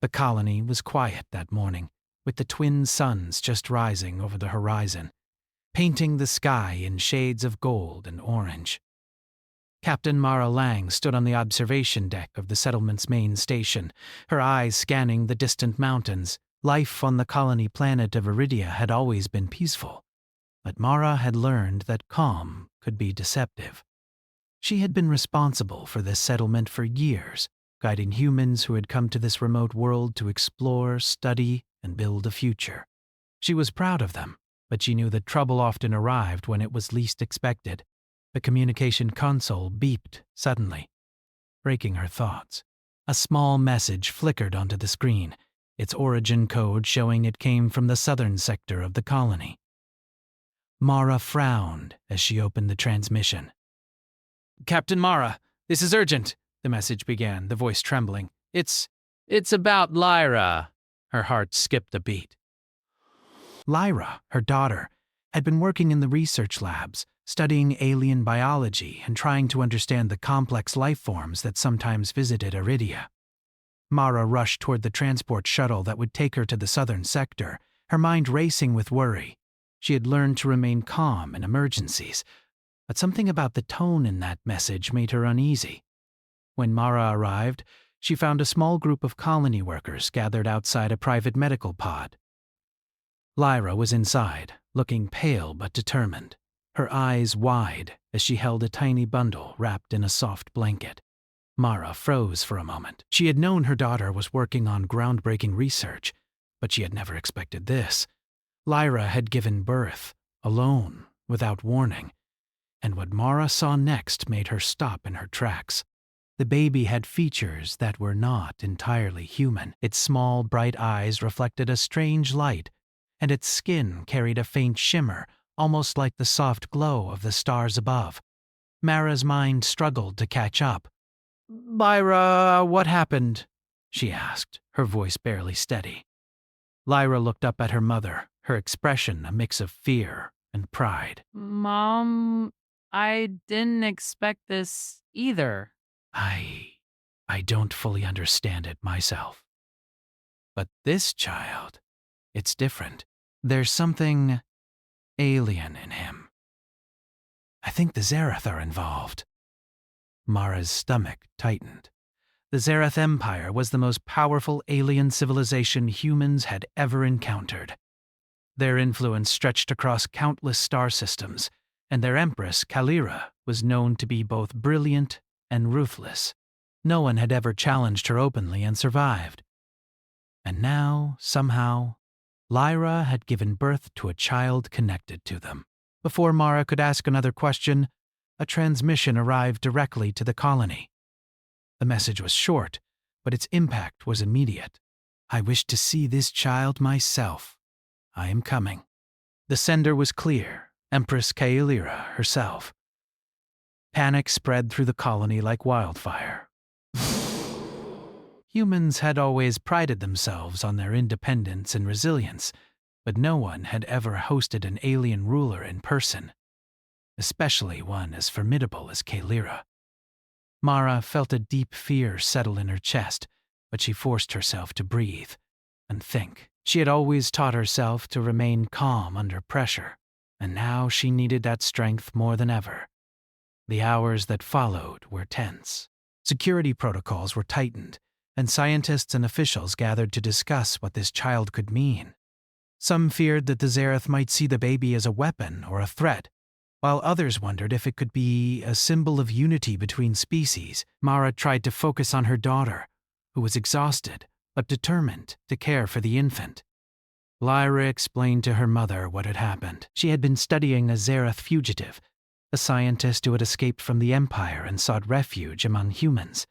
The colony was quiet that morning, with the twin suns just rising over the horizon, painting the sky in shades of gold and orange. Captain Mara Lang stood on the observation deck of the settlement's main station, her eyes scanning the distant mountains. Life on the colony planet of Iridia had always been peaceful, but Mara had learned that calm could be deceptive. She had been responsible for this settlement for years, guiding humans who had come to this remote world to explore, study, and build a future. She was proud of them, but she knew that trouble often arrived when it was least expected. The communication console beeped suddenly, breaking her thoughts. A small message flickered onto the screen, its origin code showing it came from the southern sector of the colony. Mara frowned as she opened the transmission. "Captain Mara, this is urgent," the message began, the voice trembling. It's about Lyra." Her heart skipped a beat. Lyra, her daughter, had been working in the research labs, studying alien biology and trying to understand the complex life forms that sometimes visited Iridia. Mara rushed toward the transport shuttle that would take her to the southern sector, her mind racing with worry. She had learned to remain calm in emergencies, but something about the tone in that message made her uneasy. When Mara arrived, she found a small group of colony workers gathered outside a private medical pod. Lyra was inside, looking pale but determined, her eyes wide as she held a tiny bundle wrapped in a soft blanket. Mara froze for a moment. She had known her daughter was working on groundbreaking research, but she had never expected this. Lyra had given birth, alone, without warning, and what Mara saw next made her stop in her tracks. The baby had features that were not entirely human. Its small, bright eyes reflected a strange light, and its skin carried a faint shimmer, almost like the soft glow of the stars above. Mara's mind struggled to catch up. "Lyra, what happened?" she asked, her voice barely steady. Lyra looked up at her mother, her expression a mix of fear and pride. Mom, I didn't expect this either. I don't fully understand it myself. But this child, it's different. There's something alien in him. I think the Zereth are involved." Mara's stomach tightened. The Zereth Empire was the most powerful alien civilization humans had ever encountered. Their influence stretched across countless star systems, and their empress, Kalira, was known to be both brilliant and ruthless. No one had ever challenged her openly and survived. And now, somehow, Lyra had given birth to a child connected to them. Before Mara could ask another question, a transmission arrived directly to the colony. The message was short, but its impact was immediate. "I wish to see this child myself. I am coming." The sender was clear, Empress Kaelira herself. Panic spread through the colony like wildfire. Humans had always prided themselves on their independence and resilience, but no one had ever hosted an alien ruler in person, especially one as formidable as Kaelira. Mara felt a deep fear settle in her chest, but she forced herself to breathe and think. She had always taught herself to remain calm under pressure, and now she needed that strength more than ever. The hours that followed were tense. Security protocols were tightened, and scientists and officials gathered to discuss what this child could mean. Some feared that the Zereth might see the baby as a weapon or a threat, while others wondered if it could be a symbol of unity between species. Mara tried to focus on her daughter, who was exhausted but determined to care for the infant. Lyra explained to her mother what had happened. She had been studying a Zereth fugitive, a scientist who had escaped from the Empire and sought refuge among humans.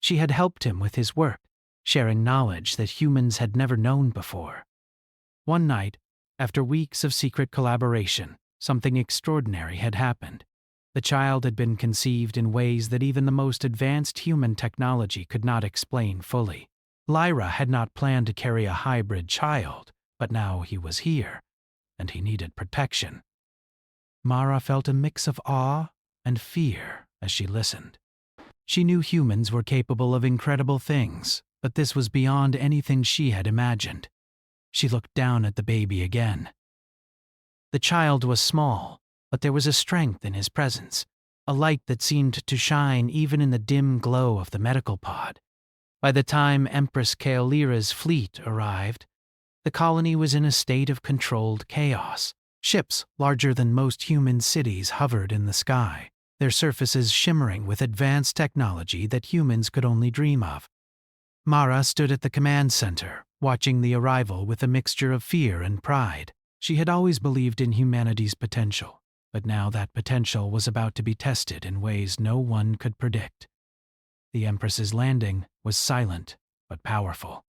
She had helped him with his work, sharing knowledge that humans had never known before. One night, after weeks of secret collaboration, something extraordinary had happened. The child had been conceived in ways that even the most advanced human technology could not explain fully. Lyra had not planned to carry a hybrid child, but now he was here, and he needed protection. Mara felt a mix of awe and fear as she listened. She knew humans were capable of incredible things, But this was beyond anything she had imagined. She looked down at the baby again. The child was small, but there was a strength in his presence, a light that seemed to shine even in the dim glow of the medical pod. By the time Empress Kaelira's fleet arrived, the colony was in a state of controlled chaos. Ships larger than most human cities hovered in the sky, their surfaces shimmering with advanced technology that humans could only dream of. Mara stood at the command center, watching the arrival with a mixture of fear and pride. She had always believed in humanity's potential, but now that potential was about to be tested in ways no one could predict. The Empress's landing was silent but powerful.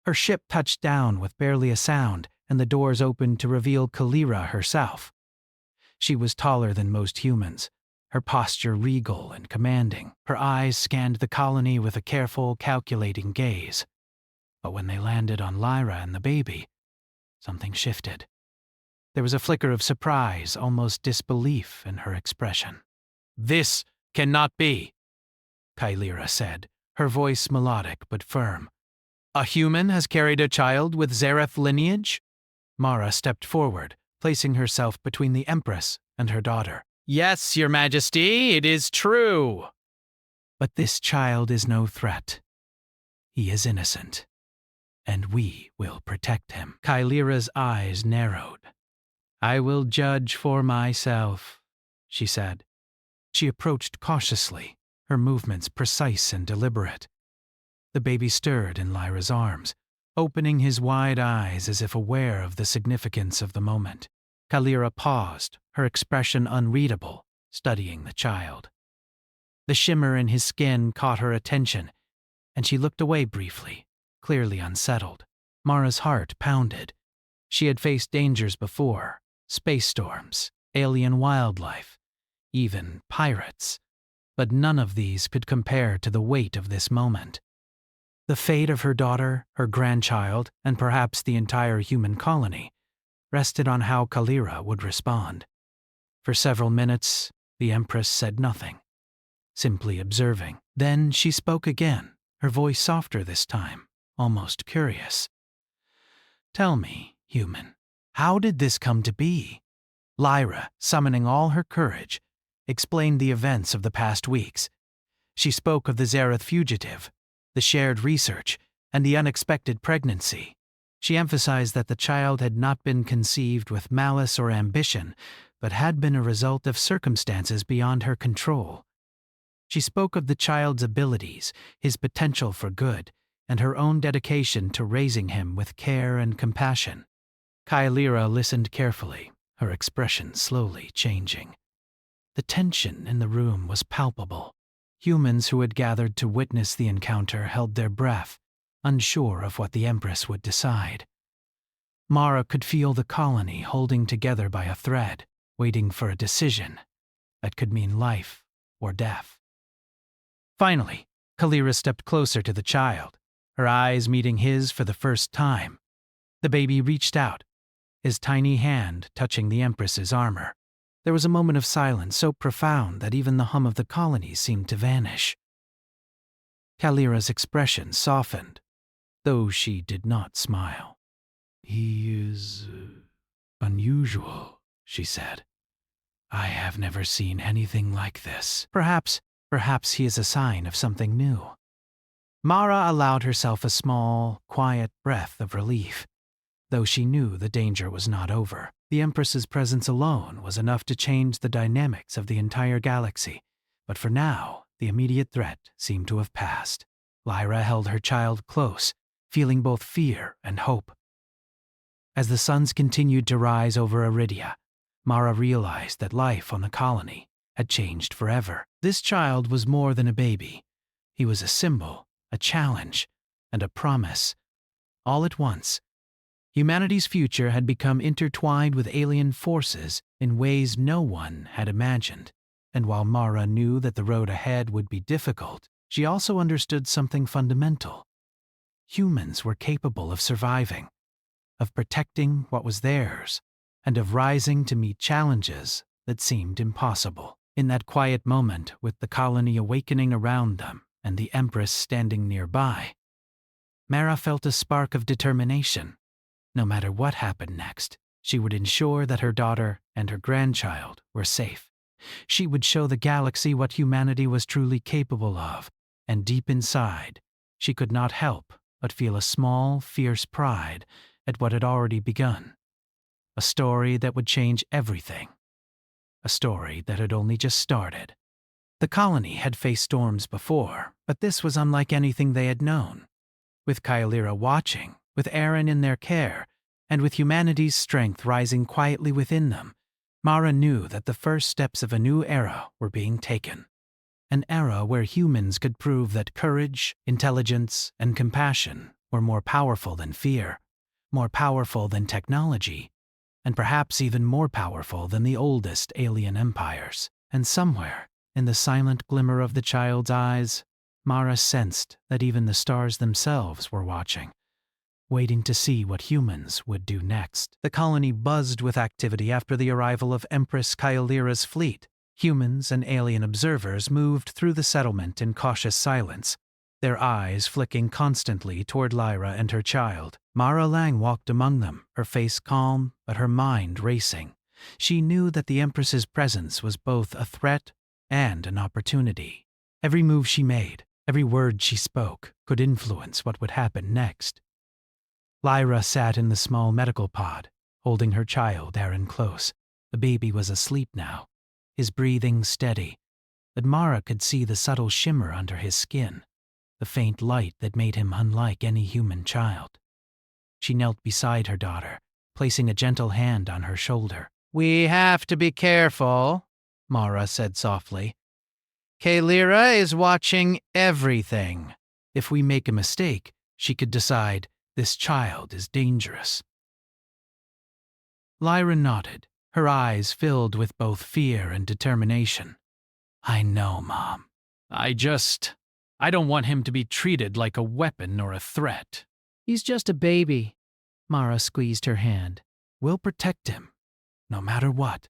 Her ship touched down with barely a sound, and the doors opened to reveal Kaelira herself. She was taller than most humans, her posture regal and commanding. Her eyes scanned the colony with a careful, calculating gaze. But when they landed on Lyra and the baby, something shifted. There was a flicker of surprise, almost disbelief in her expression. "This cannot be," Kaelira said, her voice melodic but firm. "A human has carried a child with Zareth lineage?" Mara stepped forward, placing herself between the Empress and her daughter. "Yes, Your Majesty, it is true." "But this child is no threat. He is innocent, and we will protect him." Kaelira's eyes narrowed. "I will judge for myself," she said. She approached cautiously, her movements precise and deliberate. The baby stirred in Lyra's arms, opening his wide eyes as if aware of the significance of the moment. Kaelira paused, her expression unreadable, studying the child. The shimmer in his skin caught her attention, and she looked away briefly, clearly unsettled. Mara's heart pounded. She had faced dangers before, space storms, alien wildlife, even pirates, but none of these could compare to the weight of this moment. The fate of her daughter, her grandchild, and perhaps the entire human colony rested on how Kaelira would respond. For several minutes, the Empress said nothing, simply observing. Then she spoke again, her voice softer this time, almost curious. "Tell me, human, how did this come to be?" Lyra, summoning all her courage, explained the events of the past weeks. She spoke of the Zareth fugitive, the shared research, and the unexpected pregnancy. She emphasized that the child had not been conceived with malice or ambition, but had been a result of circumstances beyond her control. She spoke of the child's abilities, his potential for good, and her own dedication to raising him with care and compassion. Kaelira listened carefully, her expression slowly changing. The tension in the room was palpable. Humans who had gathered to witness the encounter held their breath, unsure of what the Empress would decide. Mara could feel the colony holding together by a thread, waiting for a decision that could mean life or death. Finally, Kaelira stepped closer to the child, her eyes meeting his for the first time. The baby reached out, his tiny hand touching the Empress's armor. There was a moment of silence so profound that even the hum of the colony seemed to vanish. Kaelira's expression softened, though she did not smile. "He is unusual," she said. "I have never seen anything like this. Perhaps he is a sign of something new." Mara allowed herself a small, quiet breath of relief. Though she knew the danger was not over, the Empress's presence alone was enough to change the dynamics of the entire galaxy. But for now, the immediate threat seemed to have passed. Lyra held her child close, feeling both fear and hope. As the suns continued to rise over Iridia, Mara realized that life on the colony had changed forever. This child was more than a baby. He was a symbol, a challenge, and a promise. All at once, humanity's future had become intertwined with alien forces in ways no one had imagined. And while Mara knew that the road ahead would be difficult, she also understood something fundamental. Humans were capable of surviving, of protecting what was theirs, and of rising to meet challenges that seemed impossible. In that quiet moment, with the colony awakening around them and the Empress standing nearby, Mara felt a spark of determination. No matter what happened next, she would ensure that her daughter and her grandchild were safe. She would show the galaxy what humanity was truly capable of, and deep inside, she could not help but feel a small, fierce pride at what had already begun. A story that would change everything. A story that had only just started. The colony had faced storms before, but this was unlike anything they had known. With Kyalira watching, with Aaron in their care, and with humanity's strength rising quietly within them, Mara knew that the first steps of a new era were being taken. An era where humans could prove that courage, intelligence, and compassion were more powerful than fear, more powerful than technology, and perhaps even more powerful than the oldest alien empires. And somewhere, in the silent glimmer of the child's eyes, Mara sensed that even the stars themselves were watching, waiting to see what humans would do next. The colony buzzed with activity after the arrival of Empress Kyalira's fleet. Humans and alien observers moved through the settlement in cautious silence, their eyes flicking constantly toward Lyra and her child. Mara Lang walked among them, her face calm, but her mind racing. She knew that the Empress's presence was both a threat and an opportunity. Every move she made, every word she spoke, could influence what would happen next. Lyra sat in the small medical pod, holding her child Aaron close. The baby was asleep now, his breathing steady, but Mara could see the subtle shimmer under his skin, the faint light that made him unlike any human child. She knelt beside her daughter, placing a gentle hand on her shoulder. "We have to be careful," Mara said softly. "Kyalira is watching everything. If we make a mistake, she could decide this child is dangerous." Lyra nodded, her eyes filled with both fear and determination. "I know, Mom. I don't want him to be treated like a weapon or a threat." "He's just a baby." Mara squeezed her hand. "We'll protect him, no matter what."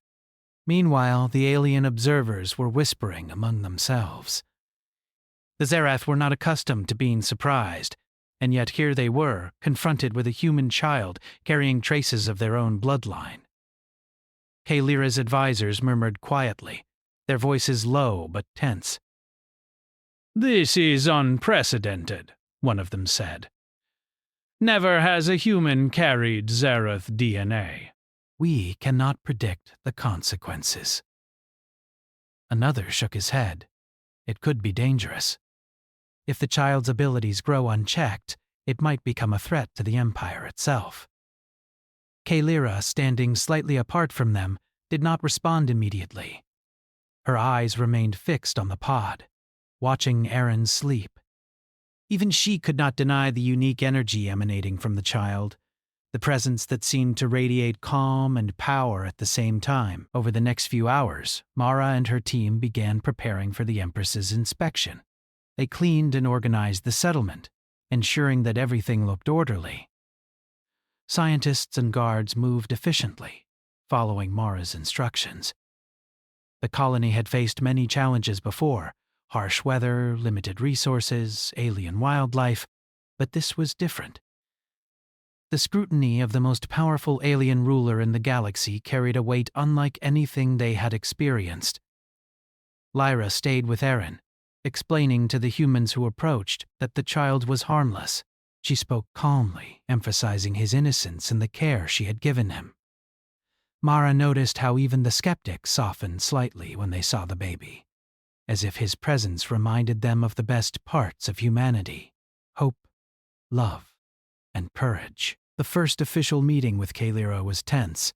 Meanwhile, the alien observers were whispering among themselves. The Zerath were not accustomed to being surprised, and yet here they were, confronted with a human child carrying traces of their own bloodline. Kyalira's advisors murmured quietly, their voices low but tense. "This is unprecedented," one of them said. "Never has a human carried Zerath DNA. We cannot predict the consequences." Another shook his head. It could be dangerous. If the child's abilities grow unchecked, it might become a threat to the Empire itself. Kyalira, standing slightly apart from them, did not respond immediately. Her eyes remained fixed on the pod, watching Aaron sleep. Even she could not deny the unique energy emanating from the child, the presence that seemed to radiate calm and power at the same time. Over the next few hours, Mara and her team began preparing for the Empress's inspection. They cleaned and organized the settlement, ensuring that everything looked orderly. Scientists and guards moved efficiently, following Mara's instructions. The colony had faced many challenges before: harsh weather, limited resources, alien wildlife, but this was different. The scrutiny of the most powerful alien ruler in the galaxy carried a weight unlike anything they had experienced. Lyra stayed with Aaron, explaining to the humans who approached that the child was harmless. She spoke calmly, emphasizing his innocence and the care she had given him. Mara noticed how even the skeptics softened slightly when they saw the baby, as if his presence reminded them of the best parts of humanity: hope, love, and courage. The first official meeting with Kyalira was tense.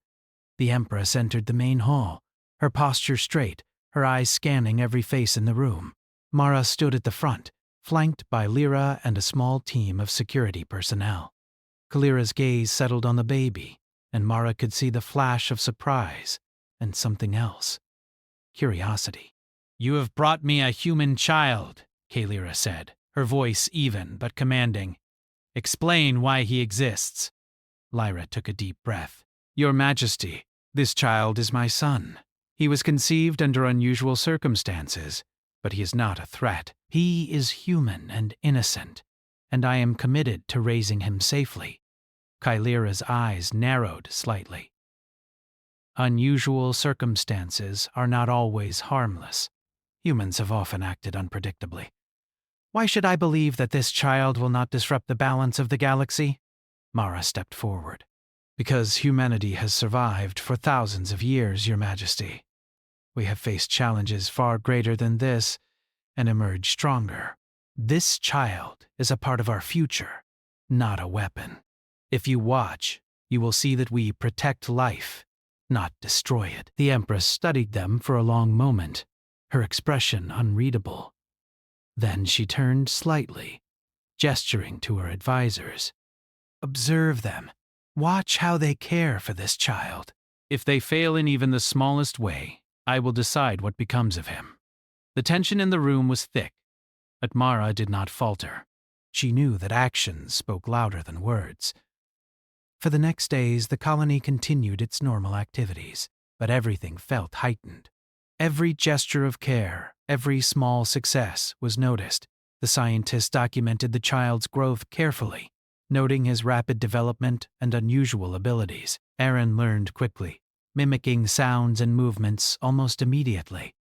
The Empress entered the main hall, her posture straight, her eyes scanning every face in the room. Mara stood at the front, flanked by Lyra and a small team of security personnel. Kyalira's gaze settled on the baby, and Mara could see the flash of surprise and something else: curiosity. "You have brought me a human child," Kyalira said, her voice even but commanding. "Explain why he exists." Lyra took a deep breath. "Your Majesty, this child is my son. He was conceived under unusual circumstances, but he is not a threat. He is human and innocent, and I am committed to raising him safely. Kylira's eyes narrowed slightly. Unusual circumstances are not always harmless. Humans have often acted unpredictably. Why should I believe that this child will not disrupt the balance of the galaxy? Mara stepped forward. Because humanity has survived for thousands of years, Your Majesty. We have faced challenges far greater than this and emerged stronger. This child is a part of our future, not a weapon. If you watch, you will see that we protect life, not destroy it. The Empress studied them for a long moment, her expression unreadable. Then she turned slightly, gesturing to her advisors. Observe them. Watch how they care for this child. If they fail in even the smallest way, I will decide what becomes of him. The tension in the room was thick, but Mara did not falter. She knew that actions spoke louder than words. For the next days, the colony continued its normal activities, but everything felt heightened. Every gesture of care, every small success was noticed. The scientists documented the child's growth carefully, noting his rapid development and unusual abilities. Aaron learned quickly, mimicking sounds and movements almost immediately.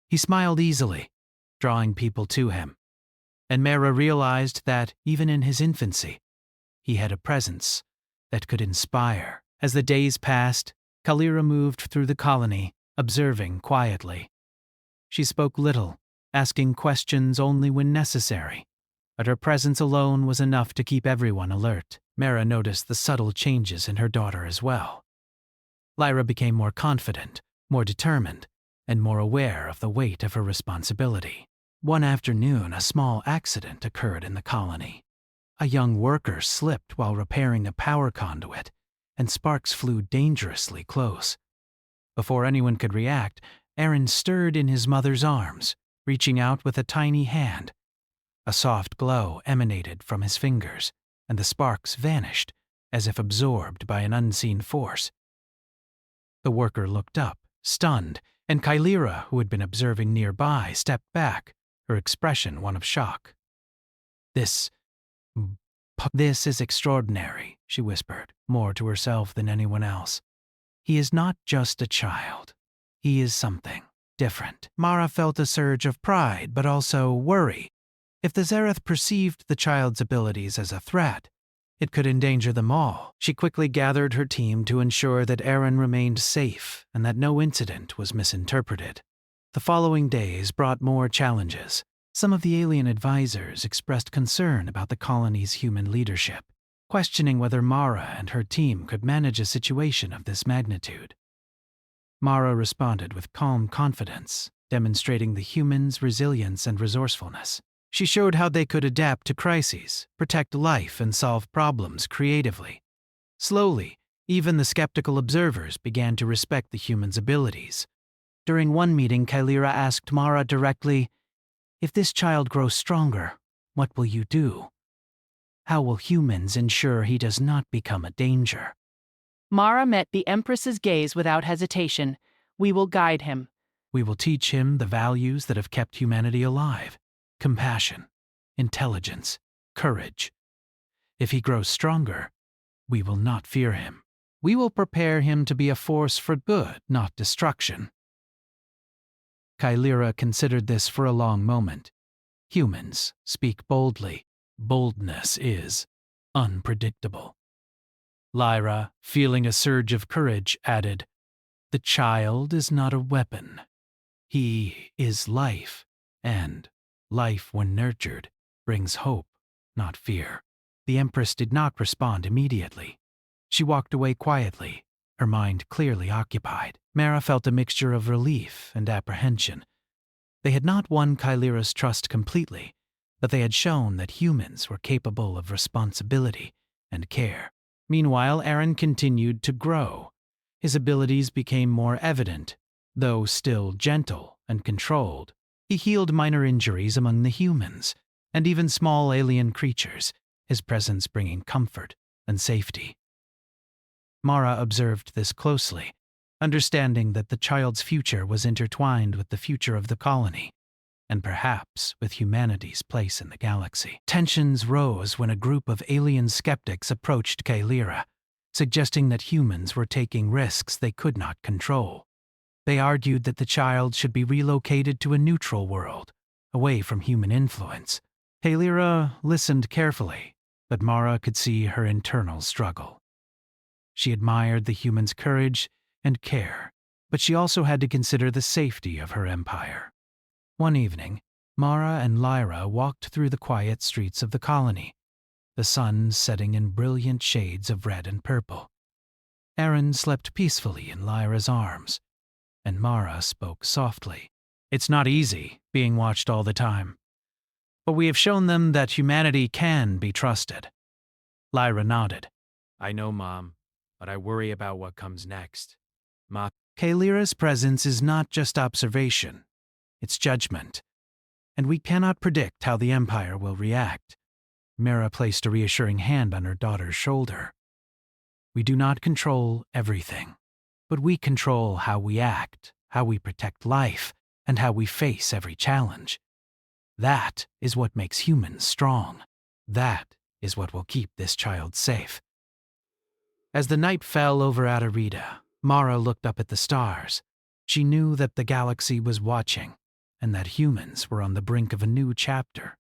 He smiled easily, drawing people to him. And Mara realized that, even in his infancy, he had a presence that could inspire. As the days passed, Kylira moved through the colony, observing quietly. She spoke little, asking questions only when necessary, but her presence alone was enough to keep everyone alert. Mara noticed the subtle changes in her daughter as well. Lyra became more confident, more determined, and more aware of the weight of her responsibility. One afternoon, a small accident occurred in the colony. A young worker slipped while repairing a power conduit, and sparks flew dangerously close. Before anyone could react, Aaron stirred in his mother's arms, reaching out with a tiny hand. A soft glow emanated from his fingers, and the sparks vanished, as if absorbed by an unseen force. The worker looked up, stunned, and Kylira, who had been observing nearby, stepped back, her expression one of shock. This is extraordinary, she whispered, more to herself than anyone else. He is not just a child. He is something different. Mara felt a surge of pride, but also worry. If the Zereth perceived the child's abilities as a threat, it could endanger them all. She quickly gathered her team to ensure that Aaron remained safe and that no incident was misinterpreted. The following days brought more challenges. Some of the alien advisors expressed concern about the colony's human leadership, questioning whether Mara and her team could manage a situation of this magnitude. Mara responded with calm confidence, demonstrating the humans' resilience and resourcefulness. She showed how they could adapt to crises, protect life, and solve problems creatively. Slowly, even the skeptical observers began to respect the humans' abilities. During one meeting, Kylira asked Mara directly, "If this child grows stronger, what will you do? How will humans ensure he does not become a danger?" Mara met the Empress's gaze without hesitation. "We will guide him." "We will teach him the values that have kept humanity alive. Compassion, intelligence, courage. If he grows stronger, we will not fear him. We will prepare him to be a force for good, not destruction." Kylira considered this for a long moment. Humans speak boldly. Boldness is unpredictable. Lyra, feeling a surge of courage, added, "The child is not a weapon. He is life, and life, when nurtured, brings hope, not fear." The Empress did not respond immediately. She walked away quietly, her mind clearly occupied. Mara felt a mixture of relief and apprehension. They had not won Kylira's trust completely, but they had shown that humans were capable of responsibility and care. Meanwhile, Aaron continued to grow. His abilities became more evident, though still gentle and controlled. He healed minor injuries among the humans, and even small alien creatures, his presence bringing comfort and safety. Mara observed this closely, understanding that the child's future was intertwined with the future of the colony. and perhaps with humanity's place in the galaxy. Tensions rose when a group of alien skeptics approached Kaelira, suggesting that humans were taking risks they could not control. They argued that the child should be relocated to a neutral world, away from human influence. Kaelira listened carefully, but Mara could see her internal struggle. She admired the humans' courage and care, but she also had to consider the safety of her empire. One evening, Mara and Lyra walked through the quiet streets of the colony, the sun setting in brilliant shades of red and purple. Aaron slept peacefully in Lyra's arms, and Mara spoke softly. "It's not easy, being watched all the time. But we have shown them that humanity can be trusted." Lyra nodded. "I know, Mom, but I worry about what comes next. Kaelira's presence is not just observation, it's judgment, and we cannot predict how the Empire will react." Mara placed a reassuring hand on her daughter's shoulder. "We do not control everything, but we control how we act, how we protect life, and how we face every challenge. That is what makes humans strong. That is what will keep this child safe." As the night fell over Atarita, Mara looked up at the stars. She knew that the galaxy was watching, and that humans were on the brink of a new chapter.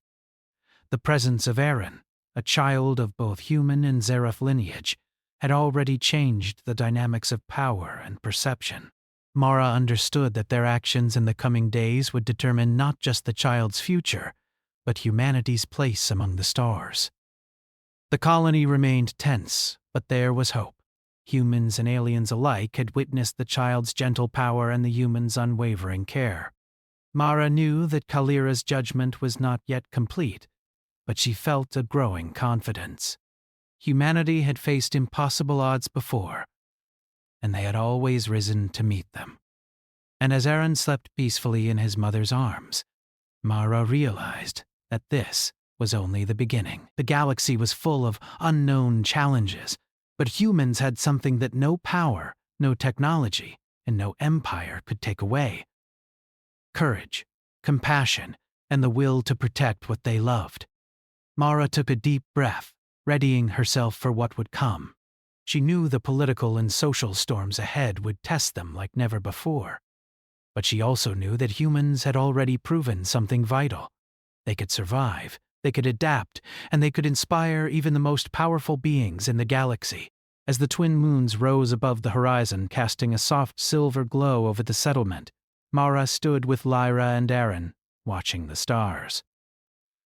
The presence of Aaron, a child of both human and Zereth lineage, had already changed the dynamics of power and perception. Mara understood that their actions in the coming days would determine not just the child's future, but humanity's place among the stars. The colony remained tense, but there was hope. Humans and aliens alike had witnessed the child's gentle power and the humans' unwavering care. Mara knew that Kaelira's judgment was not yet complete, but she felt a growing confidence. Humanity had faced impossible odds before, and they had always risen to meet them. And as Aaron slept peacefully in his mother's arms, Mara realized that this was only the beginning. The galaxy was full of unknown challenges, but humans had something that no power, no technology, and no empire could take away: courage, compassion, and the will to protect what they loved. Mara took a deep breath, readying herself for what would come. She knew the political and social storms ahead would test them like never before. But she also knew that humans had already proven something vital. They could survive, they could adapt, and they could inspire even the most powerful beings in the galaxy. As the twin moons rose above the horizon, casting a soft silver glow over the settlement, Mara stood with Lyra and Aaron, watching the stars.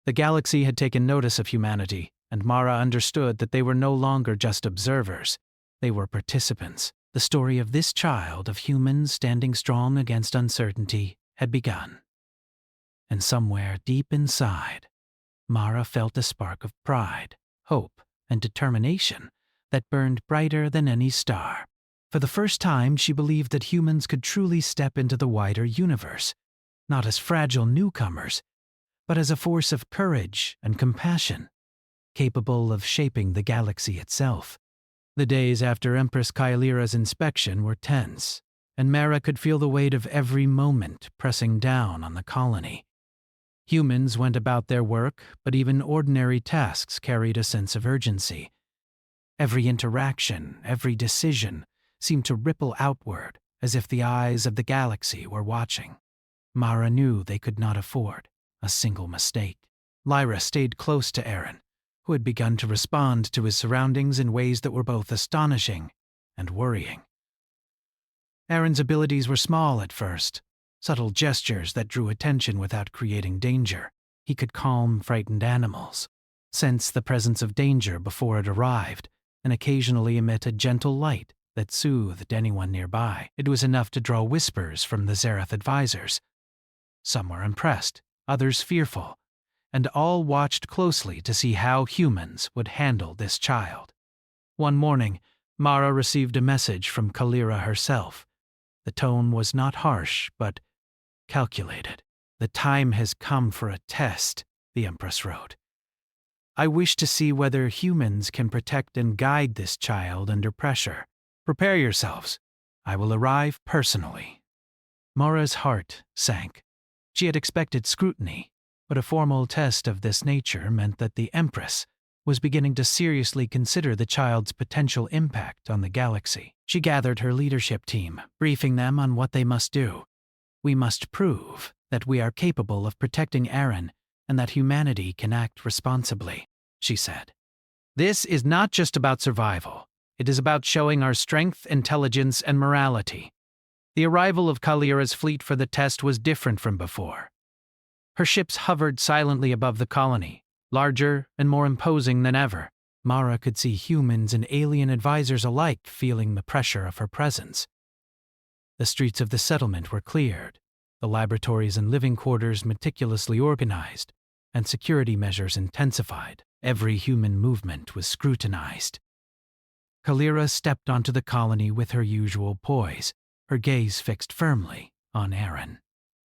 The galaxy had taken notice of humanity, and Mara understood that they were no longer just observers. They were participants. The story of this child of humans standing strong against uncertainty had begun. And somewhere deep inside, Mara felt a spark of pride, hope, and determination that burned brighter than any star. For the first time, she believed that humans could truly step into the wider universe, not as fragile newcomers, but as a force of courage and compassion, capable of shaping the galaxy itself. The days after Empress Kaelira's inspection were tense, and Mara could feel the weight of every moment pressing down on the colony. Humans went about their work, but even ordinary tasks carried a sense of urgency. Every interaction, every decision, seemed to ripple outward, as if the eyes of the galaxy were watching. Mara knew they could not afford a single mistake. Lyra stayed close to Aaron, who had begun to respond to his surroundings in ways that were both astonishing and worrying. Aaron's abilities were small at first, subtle gestures that drew attention without creating danger. He could calm frightened animals, sense the presence of danger before it arrived, and occasionally emit a gentle light that soothed anyone nearby. It was enough to draw whispers from the Zereth advisors. Some were impressed, others fearful, and all watched closely to see how humans would handle this child. One morning, Mara received a message from Kaelira herself. The tone was not harsh, but calculated. "The time has come for a test," the Empress wrote. "I wish to see whether humans can protect and guide this child under pressure. Prepare yourselves. I will arrive personally." Mara's heart sank. She had expected scrutiny, but a formal test of this nature meant that the Empress was beginning to seriously consider the child's potential impact on the galaxy. She gathered her leadership team, briefing them on what they must do. "We must prove that we are capable of protecting Aaron and that humanity can act responsibly," she said. "This is not just about survival. It is about showing our strength, intelligence, and morality." The arrival of Kalira's fleet for the test was different from before. Her ships hovered silently above the colony, larger and more imposing than ever. Mara could see humans and alien advisors alike feeling the pressure of her presence. The streets of the settlement were cleared, the laboratories and living quarters meticulously organized, and security measures intensified. Every human movement was scrutinized. Kalira stepped onto the colony with her usual poise, her gaze fixed firmly on Aaron.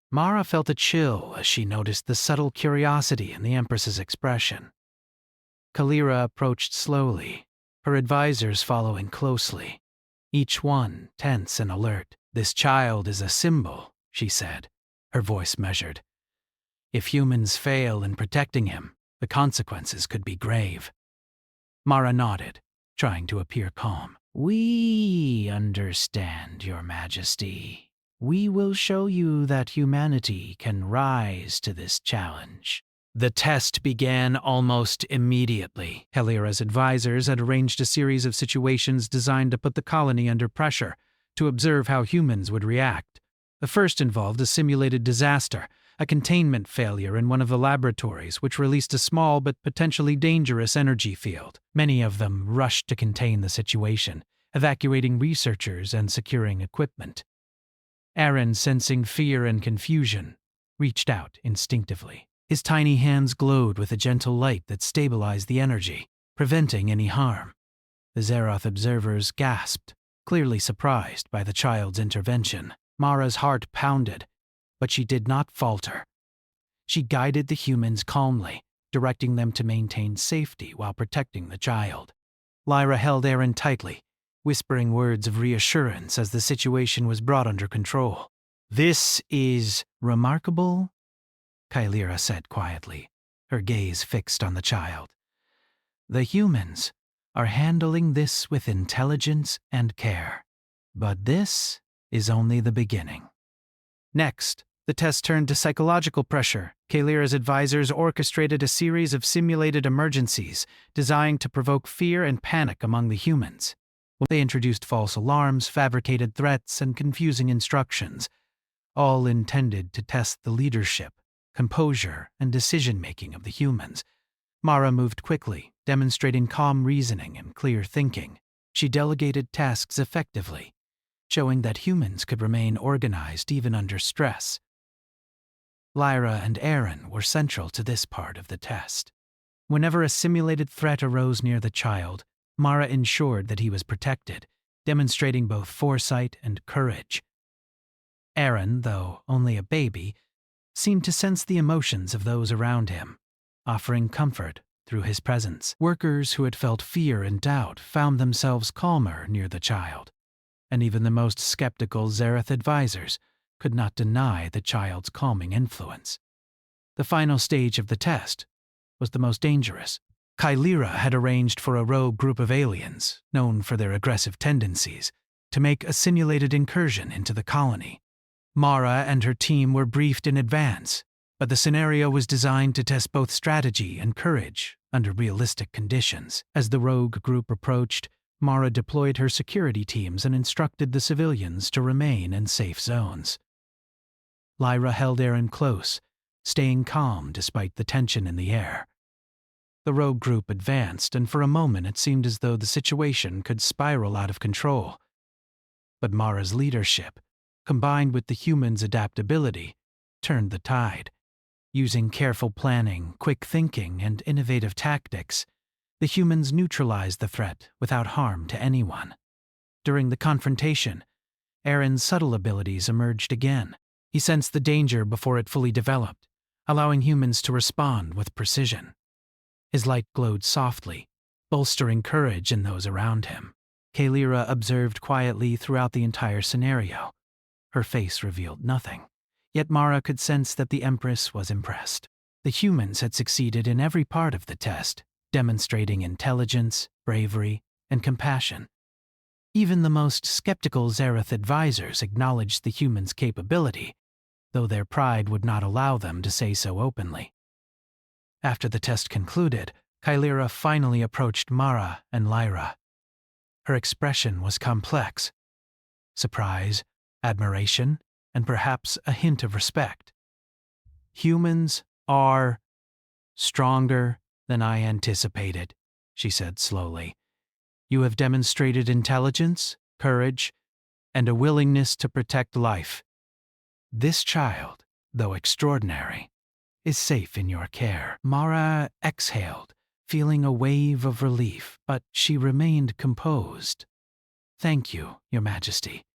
Mara felt a chill as she noticed the subtle curiosity in the Empress's expression. Kalira approached slowly, her advisors following closely, each one tense and alert. "This child is a symbol," she said, her voice measured. "If humans fail in protecting him, the consequences could be grave." Mara nodded, trying to appear calm. "We understand, Your Majesty. We will show you that humanity can rise to this challenge." The test began almost immediately. Kalira's advisors had arranged a series of situations designed to put the colony under pressure, to observe how humans would react. The first involved a simulated disaster, a containment failure in one of the laboratories which released a small but potentially dangerous energy field. Many of them rushed to contain the situation, evacuating researchers and securing equipment. Aaron, sensing fear and confusion, reached out instinctively. His tiny hands glowed with a gentle light that stabilized the energy, preventing any harm. The Zeroth observers gasped, clearly surprised by the child's intervention. Mara's heart pounded, but she did not falter. She guided the humans calmly, directing them to maintain safety while protecting the child. Lyra held Aaron tightly, whispering words of reassurance as the situation was brought under control. "This is remarkable," Kalira said quietly, her gaze fixed on the child. "The humans are handling this with intelligence and care. But this is only the beginning." Next, the test turned to psychological pressure. Kalira's advisors orchestrated a series of simulated emergencies designed to provoke fear and panic among the humans. They introduced false alarms, fabricated threats, and confusing instructions, all intended to test the leadership, composure, and decision-making of the humans. Mara moved quickly, demonstrating calm reasoning and clear thinking. She delegated tasks effectively, showing that humans could remain organized even under stress. Lyra and Aaron were central to this part of the test. Whenever a simulated threat arose near the child, Mara ensured that he was protected, demonstrating both foresight and courage. Aaron, though only a baby, seemed to sense the emotions of those around him, offering comfort through his presence. Workers who had felt fear and doubt found themselves calmer near the child, and even the most skeptical Zeroth advisors could not deny the child's calming influence. The final stage of the test was the most dangerous. Kalira had arranged for a rogue group of aliens, known for their aggressive tendencies, to make a simulated incursion into the colony. Mara and her team were briefed in advance, but the scenario was designed to test both strategy and courage under realistic conditions. As the rogue group approached, Mara deployed her security teams and instructed the civilians to remain in safe zones. Lyra held Aaron close, staying calm despite the tension in the air. The rogue group advanced, and for a moment it seemed as though the situation could spiral out of control. But Mara's leadership, combined with the humans' adaptability, turned the tide. Using careful planning, quick thinking, and innovative tactics, the humans neutralized the threat without harm to anyone. During the confrontation, Aaron's subtle abilities emerged again. He sensed the danger before it fully developed, allowing humans to respond with precision. His light glowed softly, bolstering courage in those around him. Kalira observed quietly throughout the entire scenario. Her face revealed nothing, Yet Mara could sense that the Empress was impressed. The humans had succeeded in every part of the test, demonstrating intelligence, bravery, and compassion. Even the most skeptical Zareth advisors acknowledged the humans' capability, though their pride would not allow them to say so openly. After the test concluded, Kylira finally approached Mara and Lyra. Her expression was complex: surprise, admiration, and perhaps a hint of respect. "Humans are stronger than I anticipated," she said slowly. "You have demonstrated intelligence, courage, and a willingness to protect life. This child, though extraordinary, is safe in your care." Mara exhaled, feeling a wave of relief, but she remained composed. "Thank you, Your Majesty.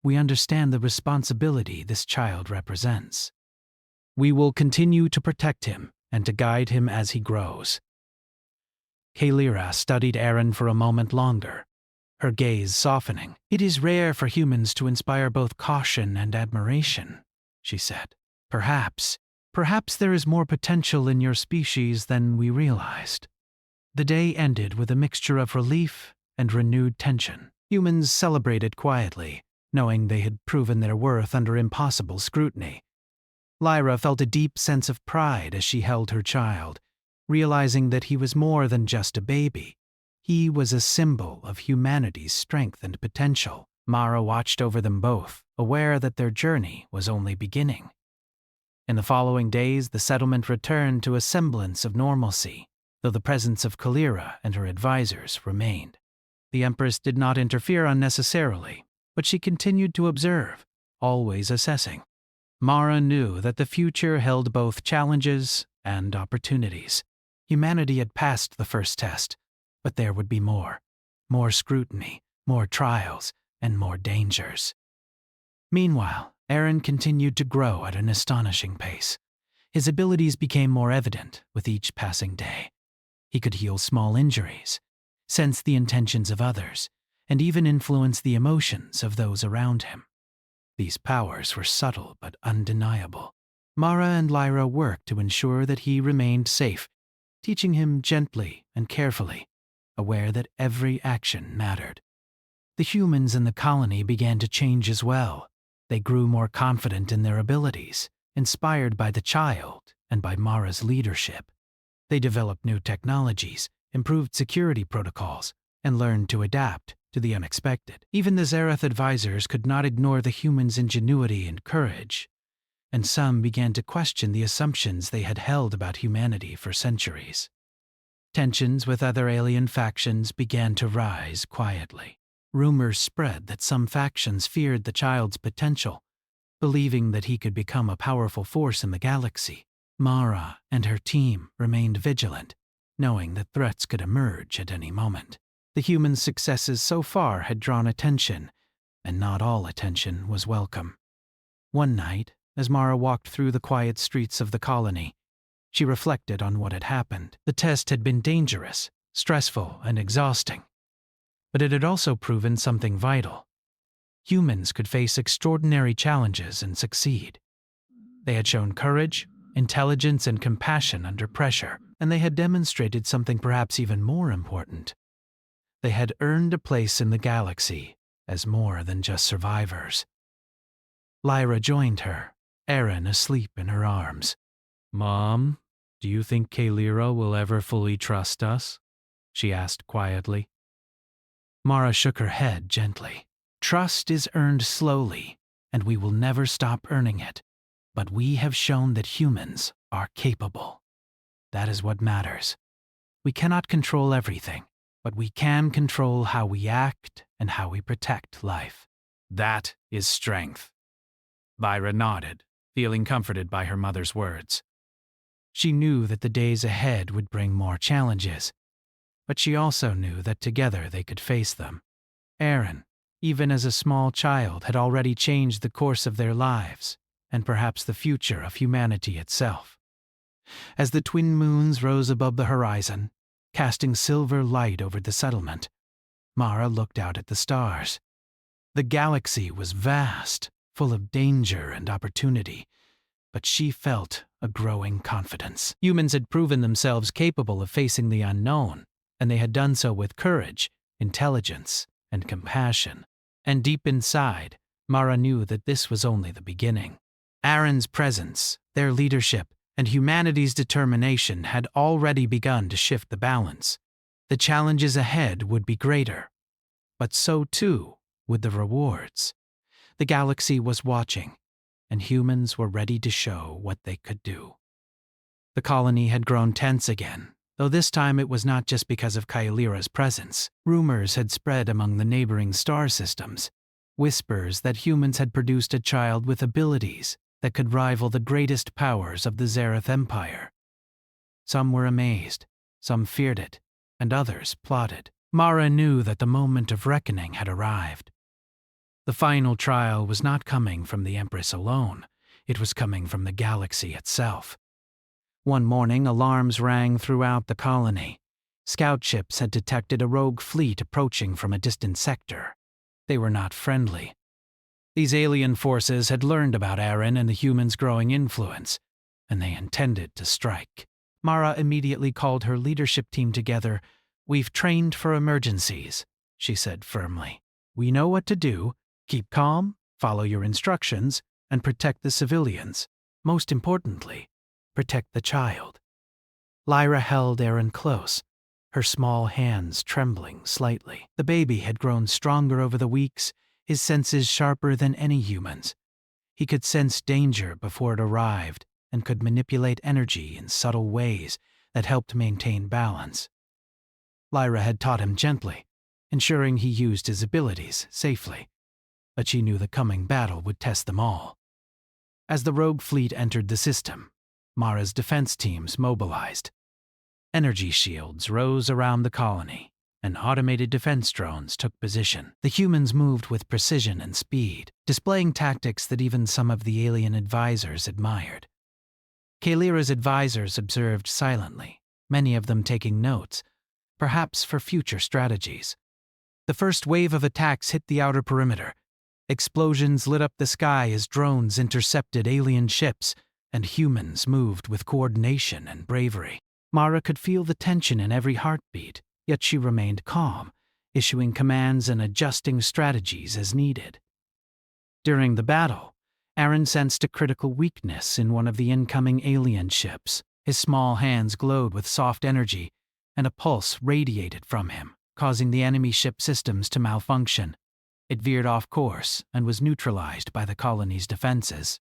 We understand the responsibility this child represents. We will continue to protect him and to guide him as he grows." Kylira studied Aaron for a moment longer, her gaze softening. "It is rare for humans to inspire both caution and admiration," she said. Perhaps there is more potential in your species than we realized." The day ended with a mixture of relief and renewed tension. Humans celebrated quietly, knowing they had proven their worth under impossible scrutiny. Lyra felt a deep sense of pride as she held her child, realizing that he was more than just a baby. He was a symbol of humanity's strength and potential. Mara watched over them both, aware that their journey was only beginning. In the following days, the settlement returned to a semblance of normalcy, though the presence of Kylira and her advisors remained. The Empress did not interfere unnecessarily, but she continued to observe, always assessing. Mara knew that the future held both challenges and opportunities. Humanity had passed the first test, but there would be more. More scrutiny, more trials, and more dangers. Meanwhile, Aaron continued to grow at an astonishing pace. His abilities became more evident with each passing day. He could heal small injuries, sense the intentions of others, and even influence the emotions of those around him. These powers were subtle but undeniable. Mara and Lyra worked to ensure that he remained safe, teaching him gently and carefully, aware that every action mattered. The humans in the colony began to change as well. They grew more confident in their abilities, inspired by the child and by Mara's leadership. They developed new technologies, improved security protocols, and learned to adapt to the unexpected. Even the Zareth advisors could not ignore the humans' ingenuity and courage, and some began to question the assumptions they had held about humanity for centuries. Tensions with other alien factions began to rise quietly. Rumors spread that some factions feared the child's potential, believing that he could become a powerful force in the galaxy. Mara and her team remained vigilant, knowing that threats could emerge at any moment. The human successes so far had drawn attention, and not all attention was welcome. One night, as Mara walked through the quiet streets of the colony, she reflected on what had happened. The test had been dangerous, stressful, and exhausting. But it had also proven something vital. Humans could face extraordinary challenges and succeed. They had shown courage, intelligence, and compassion under pressure, and they had demonstrated something perhaps even more important. They had earned a place in the galaxy as more than just survivors. Lyra joined her, Aaron asleep in her arms. "Mom, do you think Kylira will ever fully trust us?" she asked quietly. Mara shook her head gently. "Trust is earned slowly, and we will never stop earning it. But we have shown that humans are capable. That is what matters. We cannot control everything, but we can control how we act and how we protect life." "That is strength." Lyra nodded, feeling comforted by her mother's words. She knew that the days ahead would bring more challenges, but she also knew that together they could face them. Aaron, even as a small child, had already changed the course of their lives, and perhaps the future of humanity itself. As the twin moons rose above the horizon, casting silver light over the settlement, Mara looked out at the stars. The galaxy was vast, full of danger and opportunity, but she felt a growing confidence. Humans had proven themselves capable of facing the unknown, and they had done so with courage, intelligence, and compassion. And deep inside, Mara knew that this was only the beginning. Aaron's presence, their leadership, and humanity's determination had already begun to shift the balance. The challenges ahead would be greater, but so too would the rewards. The galaxy was watching, and humans were ready to show what they could do. The colony had grown tense again, though this time it was not just because of Kaelira's presence. Rumors had spread among the neighboring star systems, whispers that humans had produced a child with abilities that could rival the greatest powers of the Zareth Empire. Some were amazed, some feared it, and others plotted. Mara knew that the moment of reckoning had arrived. The final trial was not coming from the Empress alone, it was coming from the galaxy itself. One morning, alarms rang throughout the colony. Scout ships had detected a rogue fleet approaching from a distant sector. They were not friendly. These alien forces had learned about Aaron and the humans' growing influence, and they intended to strike. Mara immediately called her leadership team together. "We've trained for emergencies," she said firmly. "We know what to do. Keep calm, follow your instructions, and protect the civilians. Most importantly, protect the child." Lyra held Aaron close, her small hands trembling slightly. The baby had grown stronger over the weeks, his senses sharper than any human's. He could sense danger before it arrived and could manipulate energy in subtle ways that helped maintain balance. Lyra had taught him gently, ensuring he used his abilities safely, but she knew the coming battle would test them all. As the rogue fleet entered the system, Mara's defense teams mobilized. Energy shields rose around the colony, and automated defense drones took position. The humans moved with precision and speed, displaying tactics that even some of the alien advisors admired. Kaelira's advisors observed silently, many of them taking notes, perhaps for future strategies. The first wave of attacks hit the outer perimeter. Explosions lit up the sky as drones intercepted alien ships, and humans moved with coordination and bravery. Mara could feel the tension in every heartbeat, yet she remained calm, issuing commands and adjusting strategies as needed. During the battle, Aaron sensed a critical weakness in one of the incoming alien ships. His small hands glowed with soft energy, and a pulse radiated from him, causing the enemy ship systems to malfunction. It veered off course and was neutralized by the colony's defenses.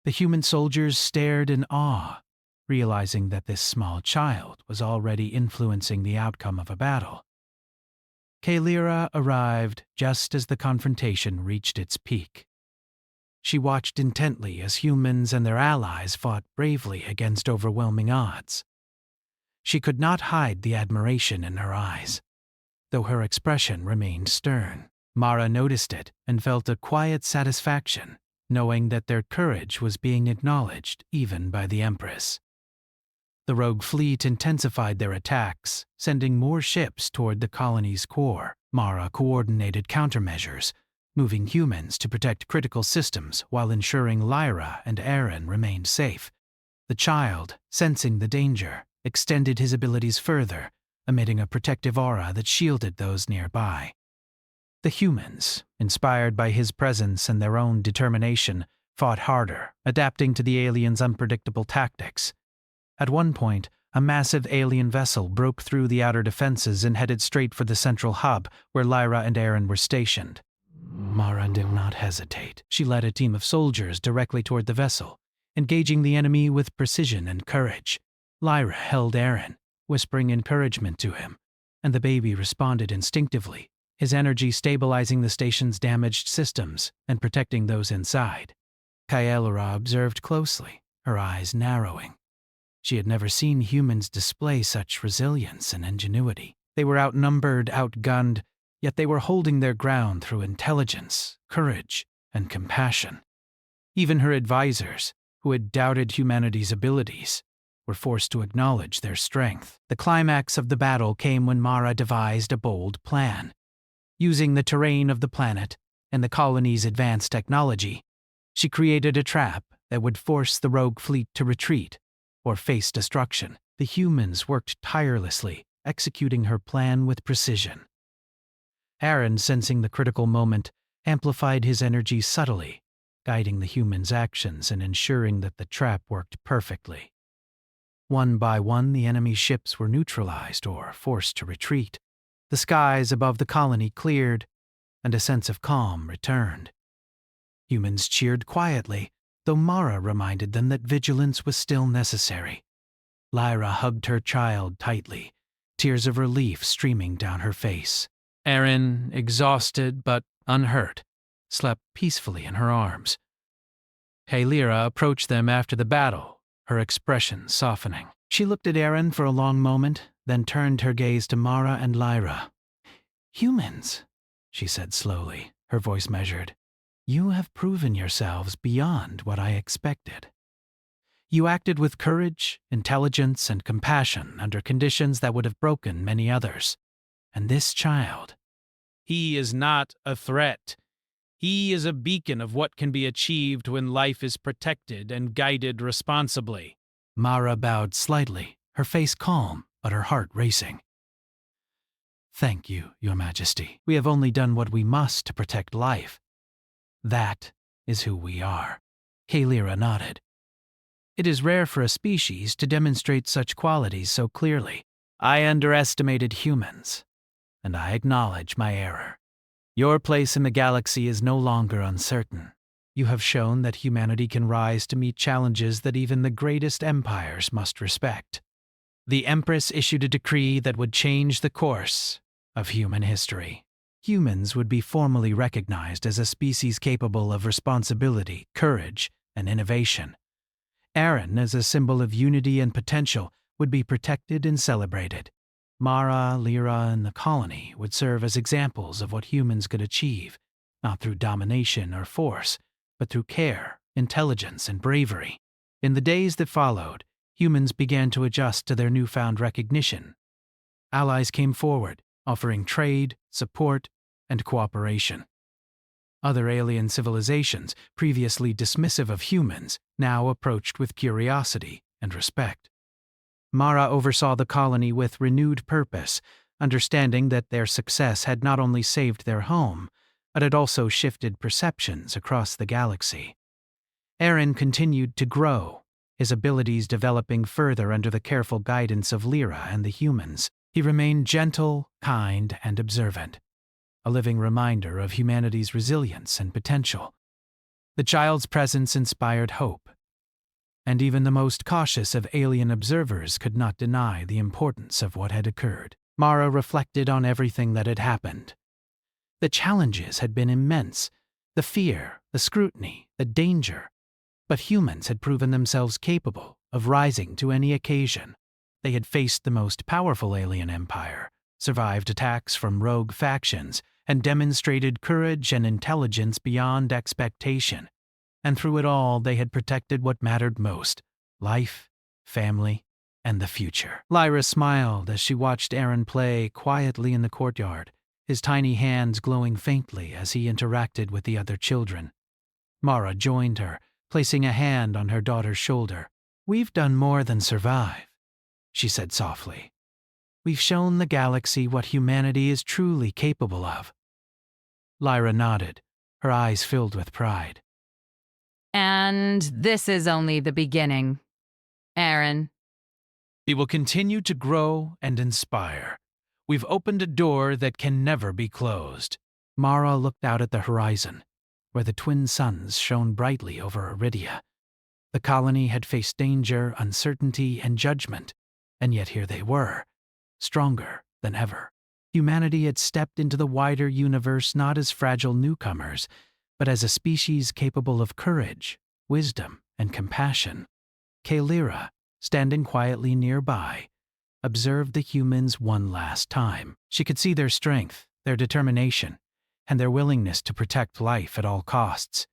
The human soldiers stared in awe, realizing that this small child was already influencing the outcome of a battle. Kaelira arrived just as the confrontation reached its peak. She watched intently as humans and their allies fought bravely against overwhelming odds. She could not hide the admiration in her eyes, though her expression remained stern. Mara noticed it and felt a quiet satisfaction, knowing that their courage was being acknowledged even by the Empress. The rogue fleet intensified their attacks, sending more ships toward the colony's core. Mara coordinated countermeasures, moving humans to protect critical systems while ensuring Lyra and Aaron remained safe. The child, sensing the danger, extended his abilities further, emitting a protective aura that shielded those nearby. The humans, inspired by his presence and their own determination, fought harder, adapting to the aliens' unpredictable tactics. At one point, a massive alien vessel broke through the outer defenses and headed straight for the central hub where Lyra and Aaron were stationed. Mara did not hesitate. She led a team of soldiers directly toward the vessel, engaging the enemy with precision and courage. Lyra held Aaron, whispering encouragement to him, and the baby responded instinctively, his energy stabilizing the station's damaged systems and protecting those inside. Kaelira observed closely, her eyes narrowing. She had never seen humans display such resilience and ingenuity. They were outnumbered, outgunned, yet they were holding their ground through intelligence, courage, and compassion. Even her advisors, who had doubted humanity's abilities, were forced to acknowledge their strength. The climax of the battle came when Mara devised a bold plan. Using the terrain of the planet and the colony's advanced technology, She created a trap that would force the rogue fleet to retreat or face destruction. The humans worked tirelessly, executing her plan with precision. Aaron, sensing the critical moment, amplified his energy subtly, guiding the humans' actions and ensuring that the trap worked perfectly. One by one, the enemy ships were neutralized or forced to retreat. The skies above the colony cleared, and a sense of calm returned. Humans cheered quietly, though Mara reminded them that vigilance was still necessary. Lyra hugged her child tightly, tears of relief streaming down her face. Erin, exhausted but unhurt, slept peacefully in her arms. Kalyra approached them after the battle, her expression softening. She looked at Erin for a long moment, then turned her gaze to Mara and Lyra. "Humans," she said slowly, her voice measured. "You have proven yourselves beyond what I expected. You acted with courage, intelligence, and compassion under conditions that would have broken many others. And this child, he is not a threat. He is a beacon of what can be achieved when life is protected and guided responsibly." Mara bowed slightly, her face calm, but her heart racing. "Thank you, Your Majesty. We have only done what we must to protect life. That is who we are." Kalyra nodded. "It is rare for a species to demonstrate such qualities so clearly. I underestimated humans, and I acknowledge my error. Your place in the galaxy is no longer uncertain. You have shown that humanity can rise to meet challenges that even the greatest empires must respect." The Empress issued a decree that would change the course of human history. Humans would be formally recognized as a species capable of responsibility, courage, and innovation. Aaron, as a symbol of unity and potential, would be protected and celebrated. Mara, Lyra, and the colony would serve as examples of what humans could achieve, not through domination or force, but through care, intelligence, and bravery. In the days that followed, humans began to adjust to their newfound recognition. Allies came forward, offering trade, support, and cooperation. Other alien civilizations, previously dismissive of humans, now approached with curiosity and respect. Mara oversaw the colony with renewed purpose, understanding that their success had not only saved their home, but had also shifted perceptions across the galaxy. Aaron continued to grow, his abilities developing further under the careful guidance of Lyra and the humans. He remained gentle, kind, and observant, a living reminder of humanity's resilience and potential. The child's presence inspired hope, and even the most cautious of alien observers could not deny the importance of what had occurred. Mara reflected on everything that had happened. The challenges had been immense, the fear, the scrutiny, the danger, but humans had proven themselves capable of rising to any occasion. They had faced the most powerful alien empire, survived attacks from rogue factions, and demonstrated courage and intelligence beyond expectation. And through it all, they had protected what mattered most: life, family, and the future. Lyra smiled as she watched Aaron play quietly in the courtyard, his tiny hands glowing faintly as he interacted with the other children. Mara joined her, placing a hand on her daughter's shoulder. "We've done more than survive," she said softly. "We've shown the galaxy what humanity is truly capable of." Lyra nodded, her eyes filled with pride. "And this is only the beginning, Aaron." "We will continue to grow and inspire. We've opened a door that can never be closed." Mara looked out at the horizon, where the twin suns shone brightly over Iridia. The colony had faced danger, uncertainty, and judgment, and yet here they were, stronger than ever. Humanity had stepped into the wider universe not as fragile newcomers, but as a species capable of courage, wisdom, and compassion. Kalyra, standing quietly nearby, observed the humans one last time. She could see their strength, their determination, and their willingness to protect life at all costs.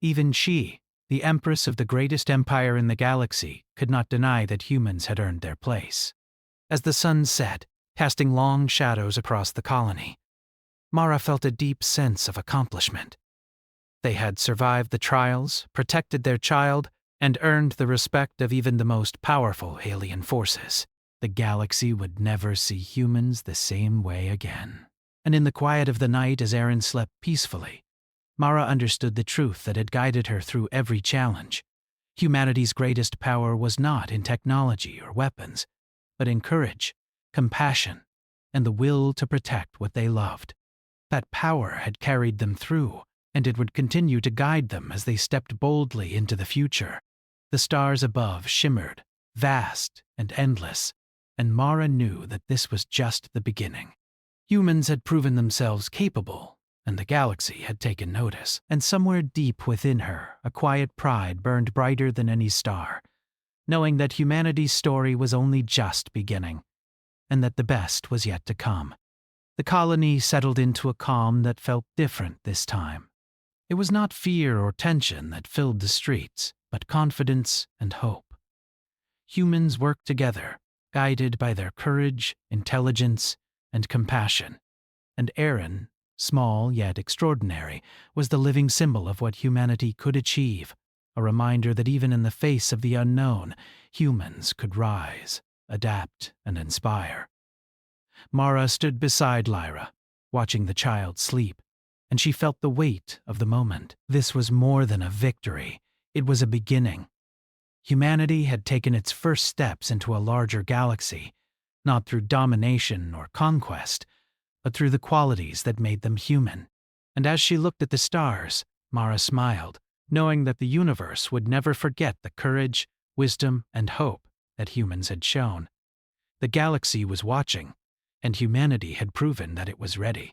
Even she, the Empress of the greatest empire in the galaxy, could not deny that humans had earned their place. As the sun set, casting long shadows across the colony, Mara felt a deep sense of accomplishment. They had survived the trials, protected their child, and earned the respect of even the most powerful alien forces. The galaxy would never see humans the same way again. And in the quiet of the night, as Erin slept peacefully, Mara understood the truth that had guided her through every challenge. Humanity's greatest power was not in technology or weapons, but in courage, compassion, and the will to protect what they loved. That power had carried them through, and it would continue to guide them as they stepped boldly into the future. The stars above shimmered, vast and endless, and Mara knew that this was just the beginning. Humans had proven themselves capable, and the galaxy had taken notice. And somewhere deep within her, a quiet pride burned brighter than any star, knowing that humanity's story was only just beginning, and that the best was yet to come. The colony settled into a calm that felt different this time. It was not fear or tension that filled the streets, but confidence and hope. Humans worked together, guided by their courage, intelligence, and compassion. And Erin, small yet extraordinary, was the living symbol of what humanity could achieve, a reminder that even in the face of the unknown, humans could rise, adapt, and inspire. Mara stood beside Lyra, watching the child sleep, and she felt the weight of the moment. This was more than a victory. It was a beginning. Humanity had taken its first steps into a larger galaxy, not through domination or conquest, but through the qualities that made them human. And as she looked at the stars, Mara smiled, knowing that the universe would never forget the courage, wisdom, and hope that humans had shown. The galaxy was watching, and humanity had proven that it was ready.